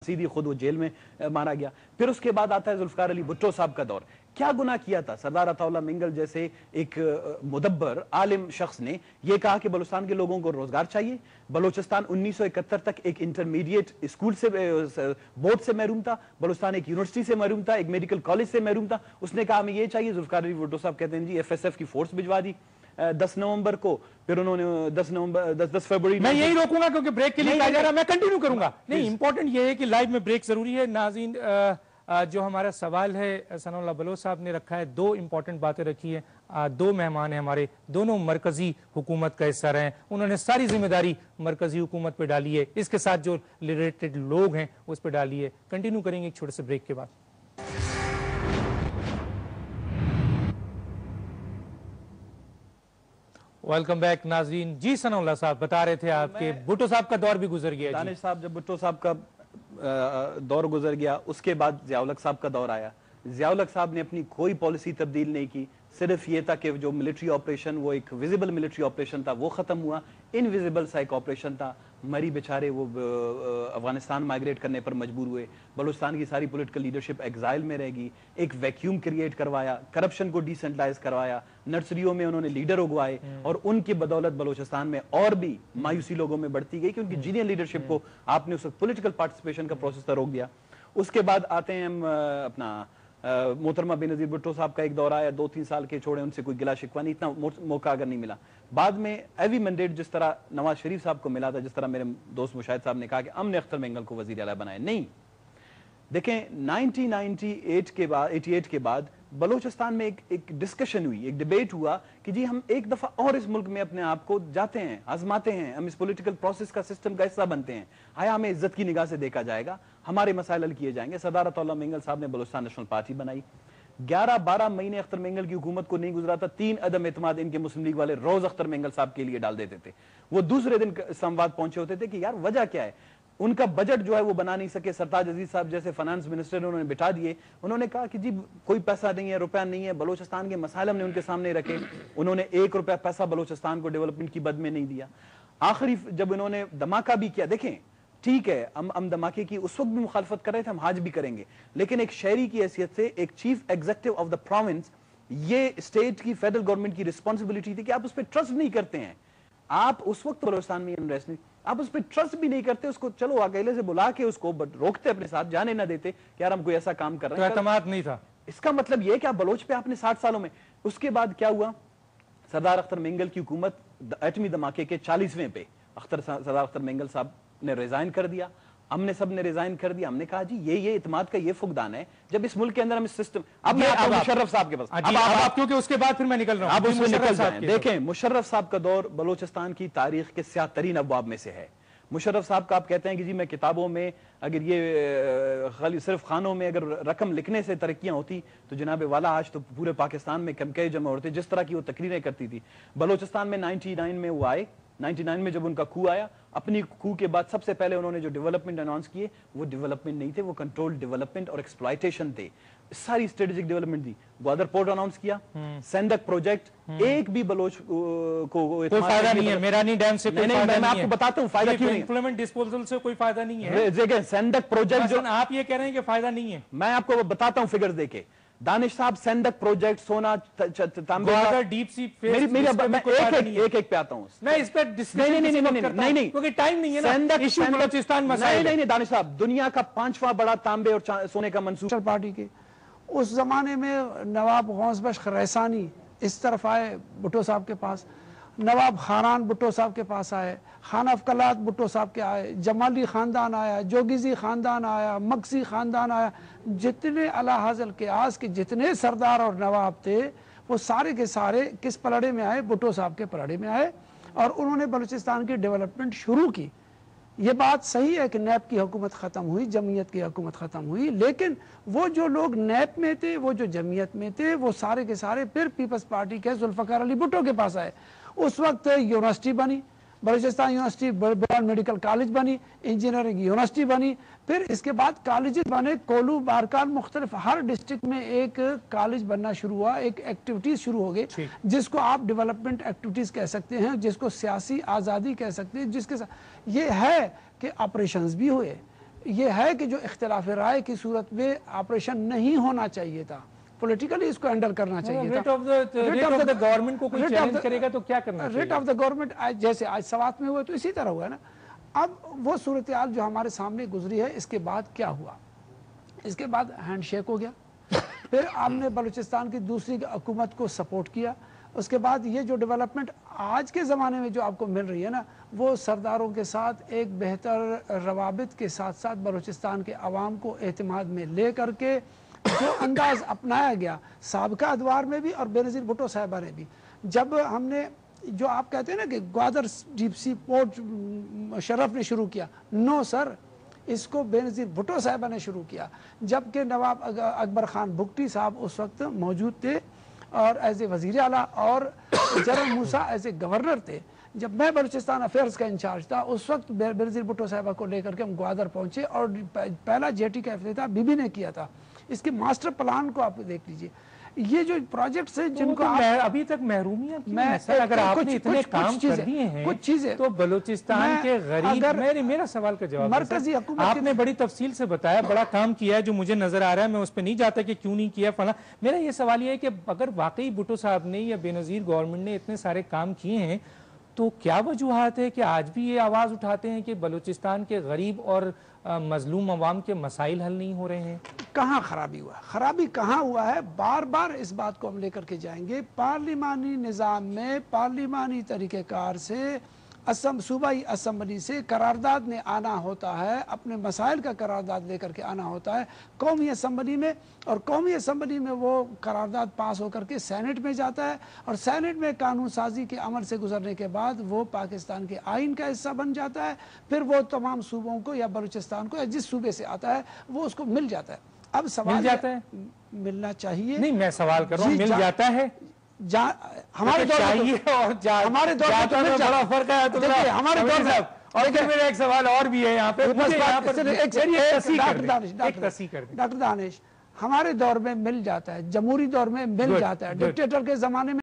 सीधी खुद वो जेल में मारा गया। फिर उसके बाद आता है जुल्फकार अली भुट्टो साहब का दौर। क्या गुनाह किया था? सरदार अताउल्लाह मिंगल जैसे एक मुदब्बर आलिम शख्स ने यह कहा कि बलूचिस्तान के लोगों को रोजगार चाहिए। बलूचिस्तान 1971 तक एक इंटरमीडिएट स्कूल से बोर्ड से महरूम था, बलूचिस्तान एक यूनिवर्सिटी से महरूम था, एक मेडिकल कॉलेज से महरूम था। उसने कहा हमें ये चाहिए। जुल्फकार अली भुट्टो साहब कहते हैं जी FSF की फोर्स भिजवा दी 10 नवंबर को। फिर उन्होंने 10 फरवरी मैं यही रोकूंगा क्योंकि ब्रेक के लिए कहा जा रहा है, मैं कंटिन्यू करूंगा। नहीं, इंपॉर्टेंट ये है कि लाइव में ब्रेक जरूरी है। नाज़रीन, जो हमारा सवाल है सनाउल्लाह बलोच साहब ने रखा है, दो इंपॉर्टेंट बातें रखी है। दो मेहमान हैं हमारे, दोनों मरकजी हुकूमत का हिस्सा रहे हैं, उन्होंने सारी जिम्मेदारी मरकजी हुकूमत पे डाली है, इसके साथ जो रिलेटेड लोग हैं उस पर डाली है। कंटिन्यू करेंगे एक छोटे से ब्रेक के बाद। वेलकम बैक नाजरीन। जी सनाउल्लाह साहब बता रहे थे आपके भुट्टो साहब का दौर भी गुजर गया। दानिश साहब, जब भुट्टो साहब का दौर गुजर गया उसके बाद ज़िया-उल हक साहब का दौर आया। ज़िया-उल हक साहब ने अपनी कोई पॉलिसी तब्दील नहीं की, सिर्फ ये था कि जो मिलिट्री ऑपरेशन वो एक विजिबल मिलिट्री ऑपरेशन था वो खत्म हुआ, इनविजिबल सा एक ऑपरेशन था। मरी बेचारे वो अफगानिस्तान माइग्रेट करने पर मजबूर हुए। बलूचिस्तान की सारी पॉलिटिकल लीडरशिप एग्जाइल में रहेगी। एक वैक्यूम क्रिएट करवाया, करप्शन को डिसेंट्रलाइज करवाया, नर्सरियों में उन्होंने लीडर उगवाए और उनकी बदौलत बलूचिस्तान में और भी मायूसी लोगों में बढ़ती गई क्योंकि जीनियर लीडरशिप को आपने उस पॉलिटिकल पार्टिसिपेशन का प्रोसेस तो रोक दिया। उसके बाद आते हैं हम अपना मोहतरमा बेनजीर भुट्टो साहब का एक दौर आया, 2-3 साल के छोड़े, उनसे कोई गिला शिकवा नहीं, इतना मौका अगर नहीं मिला। बाद में एवी मैंडेट जिस तरह नवाज शरीफ साहब को मिला था, जिस तरह मेरे दोस्त मुशाहिद साहब ने कहा कि अमन अख्तर मेंगल को वजीर आला बनाए, नहीं। देखें 1988 के बाद बलूचिस्तान में एक डिस्कशन हुई, एक डिबेट हुआ कि जी हम एक दफा और इस मुल्क में अपने आप को जाते हैं, आजमाते हैं, हम इस पॉलिटिकल प्रोसेस का सिस्टम का हिस्सा बनते हैं, आया हमें इज्जत की निगाह से देखा जाएगा, हमारे मसाइल हल किए जाएंगे। सरदार अताउल्लाह मिंगल साहब ने बलूचिस्तान नेशनल पार्टी बनाई। 11-12 महीने अख्तर मेंगल की हुकूमत को नहीं गुजरा था, 3 अदम एतमाद इनके मुस्लिम लीग वाले रोज अख्तर मेंगल साहब के लिए डाल देते थे। वो दूसरे दिन संवाद पहुंचे होते थे कि यार वजह क्या है। उनका बजट जो है वो बना नहीं सके। सरताज अजीज साहब जैसे फाइनेंस मिनिस्टर उन्होंने बिठा दिए, उन्होंने कहा कि जी कोई पैसा नहीं है, रुपया नहीं है, बलूचिस्तान के मसाइल हमने उनके सामने रखे, उन्होंने 1 रुपया पैसा बलूचिस्तान को डेवलपमेंट की बद में नहीं दिया। आखिरी जब उन्होंने धमाका भी किया, देखें ठीक है हम धमाके की उस वक्त भी मुखालफत कर रहे थे, हम आज भी करेंगे, लेकिन एक शहरी की हैसियत से, एक chief executive of the province, ये स्टेट की फेडरल गवर्नमेंट की रिस्पॉन्सिबिलिटी थी कि आप उस पर ट्रस्ट नहीं करते हैं। आप उस वक्त बलूचिस्तान में अनरेस्ट नहीं, आप उस पर ट्रस्ट भी नहीं करते, उसको चलो अकेले से बुला के उसको रोकते, अपने साथ जाने ना देते कि यार हम कोई ऐसा काम कर रहे हैं, एतमाद नहीं था। इसका मतलब यह कि आप बलोच पे आपने 60 सालों में। उसके बाद क्या हुआ, सरदार अख्तर मेंगल की हुकूमत एटमी धमाके के 40वें पे सरदार अख्तर मेंगल साहब ने रिजाइन कर दिया, हमने सब ने रिजाइन कर दिया। हमने कहा जी ये इत्मीनान का ये फुकदान है जब इस मुल्क के अंदर हम इस सिस्टम। अब मैं आता हूं मुशर्रफ साहब के पास, अब क्योंकि उसके बाद फिर मैं निकल रहा हूं, आप उसमें निकल जाएं। देखें मुशर्रफ साहब का दौर बलूचिस्तान की तारीख के स्याह तरीन अबवाब में से है। मुशर्रफ साहब का आप कहते हैं कि जी मैं किताबों में अगर ये खाली सिर्फ खानों में अगर रकम लिखने से तरक्कियां होती तो जनाब वाला आज तो पूरे पाकिस्तान में कमके जमा होते, जिस तरह की वो तकरीरें करती थी। बलूचिस्तान में 99 में वो आए, 99 में जब उनका कू आया, अपनी कू के बाद सबसे पहले उन्होंने जो डेवलपमेंट अनाउंस किए वो डेवलपमेंट नहीं थे, वो कंट्रोल्ड डेवलपमेंट और एक्सप्लॉयटेशन थे। सारी स्ट्रेटेजिक डेवलपमेंट थी। ग्वादर पोर्ट अनाउंस किया, सेंदक प्रोजेक्ट, एक भी बलोच को कोई फायदा नहीं है, मेरानी डैम से कोई फायदा नहीं है। मैं आपको बताता हूं फायदा क्यों नहीं है। इम्प्लीमेंट डिस्पोजल से कोई फायदा नहीं है। सेंदक प्रोजेक्ट जो आप ये कह रहे हैं कि फायदा नहीं है, मैं आपको बताता हूं फिगर्स देके। दानिश साहब सेंदक प्रोजेक्ट, सोना तांबे, डीप सी, एक पे आता हूं मैं इस पे नहीं क्योंकि टाइम नहीं है ना। इशू बलूचिस्तान मसाइल नहीं दानिश साहब, दुनिया का 5वां बड़ा तांबे और सोने का मंसूबा पार्टी के उस जमाने में नवाब गौस बख्श खरैसानी इस तरफ आए भुट्टो साहब के पास, नवाब खारान भुट्टो साहब के पास आए, खान अफकलात भुट्टो साहब के आए, जमाली खानदान आया, जोगिजी खानदान आया, मक्सी खानदान आया, जितने अला हज़ल के आस के जितने सरदार और नवाब थे वो सारे के सारे किस पलड़े में आए, भुट्टो साहब के पलड़े में आए और उन्होंने बलूचिस्तान की डेवलपमेंट शुरू की। ये बात सही है कि नैब की हुकूमत ख़त्म हुई, जमीयत की हुकूमत ख़त्म हुई, लेकिन वो जो लोग नैब में थे, वो जो जमीयत में थे, वो सारे के सारे फिर पीपल्स पार्टी के जुल्फ़िकार अली भुट्टो के पास आए। उस वक्त यूनिवर्सिटी बनी, बलूचिस्तान यूनिवर्सिटी, बड़ौल मेडिकल कॉलेज बनी, इंजीनियरिंग यूनिवर्सिटी बनी, फिर इसके बाद कॉलेजेस बने, कोलू बारकान मुख्तलिफ हर डिस्ट्रिक्ट में एक कॉलेज बनना शुरू हुआ, एक एक्टिविटीज शुरू हो गई जिसको आप डेवलपमेंट एक्टिविटीज कह सकते हैं, जिसको सियासी आज़ादी कह सकते हैं, जिसके साथ ये है कि ऑपरेशंस भी हुए, یہ ہے کہ جو اختلاف رائے کی صورت میں آپریشن نہیں ہونا چاہیے تھا، پولیٹیکلی اس کو ہینڈل کرنا چاہیے تھا. ریٹ آف دا گورنمنٹ کو کوئی چیلنج کرے گا تو کیا کرنا چاہیے؟ ریٹ آف دا گورنمنٹ جیسے آج سوات میں ہوا تو اسی طرح ہوا ہے نا. اب وہ صورتحال جو ہمارے سامنے گزری ہے، اس کے بعد کیا ہوا؟ اس کے بعد ہینڈ شیک ہو گیا، پھر آپ نے بلوچستان کی دوسری حکومت کو سپورٹ کیا. اس کے بعد یہ جو ڈیولپمنٹ آج کے زمانے میں جو آپ کو مل رہی ہے نا، وہ سرداروں کے ساتھ ایک بہتر روابط کے ساتھ ساتھ بلوچستان کے عوام کو اعتماد میں لے کر کے جو انداز اپنایا گیا سابقہ ادوار میں بھی اور بے نظیر بھٹو صاحبہ نے بھی. جب ہم نے جو آپ کہتے ہیں نا کہ گوادر ڈیپ سی پورٹ شرف نے شروع کیا، نو سر، اس کو بے نظیر بھٹو صاحبہ نے شروع کیا، جبکہ نواب اکبر خان بگٹی صاحب اس وقت موجود تھے اور ایز اے وزیر اعلیٰ، اور general Musa as a governor تھے. جب میں بلوچستان افیئرز کا انچارج تھا، اس وقت بے نظیر بھٹو صاحبہ کو لے کر کے ہم گوادر پہنچے اور پہلا جے ٹی کا افتتاح بی بی نے کیا تھا. اس کے ماسٹر پلان کو آپ دیکھ لیجئے. یہ جو پروجیکٹس ہیں جن کو ابھی تک محرومیاں کیوں ہیں سر؟ اگر آپ نے اتنے کام کر دیے ہیں تو بلوچستان کے غریب، میرا سوال کا جواب مرکزی حکومت، آپ نے بڑی تفصیل سے بتایا، بڑا کام کیا ہے جو مجھے نظر آ رہا ہے، میں اس پہ نہیں جاتا کہ کیوں نہیں کیا فلاں. میرا یہ سوال یہ ہے کہ اگر واقعی بھٹو صاحب نے یا بے نظیر گورنمنٹ نے اتنے سارے کام کیے ہیں تو کیا وجوہات ہے کہ آج بھی یہ آواز اٹھاتے ہیں کہ بلوچستان کے غریب اور مظلوم عوام کے مسائل حل نہیں ہو رہے ہیں؟ کہاں خرابی ہوا؟ خرابی کہاں ہوا ہے؟ بار بار اس بات کو ہم لے کر کے جائیں گے. پارلیمانی نظام میں پارلیمانی طریقہ کار سے صوبائی اسمبلی سے قرارداد نے آنا ہوتا ہے، اپنے مسائل کا قرارداد لے کر کے آنا ہوتا ہے قومی اسمبلی میں، اور قومی اسمبلی میں وہ قرارداد پاس ہو کر کے سینٹ میں جاتا ہے، اور سینٹ میں قانون سازی کے عمل سے گزرنے کے بعد وہ پاکستان کے آئین کا حصہ بن جاتا ہے. پھر وہ تمام صوبوں کو یا بلوچستان کو یا جس صوبے سے آتا ہے وہ اس کو مل جاتا ہے. اب سوال مل جاتا ہے، ملنا چاہیے. نہیں میں سوال کر رہا ہوں، مل جاتا ہے ہمارے دور چاہیے اور ہمارے دور میں بڑا فرق ہے. ہمارے دور میں اور پھر میرا ایک سوال اور بھی ہے یہاں پہ، ڈاکٹر دانش، ہمارے دور میں مل جاتا ہے، جمہوری دور میں مل جاتا ہے، ڈکٹیٹر کے زمانے میں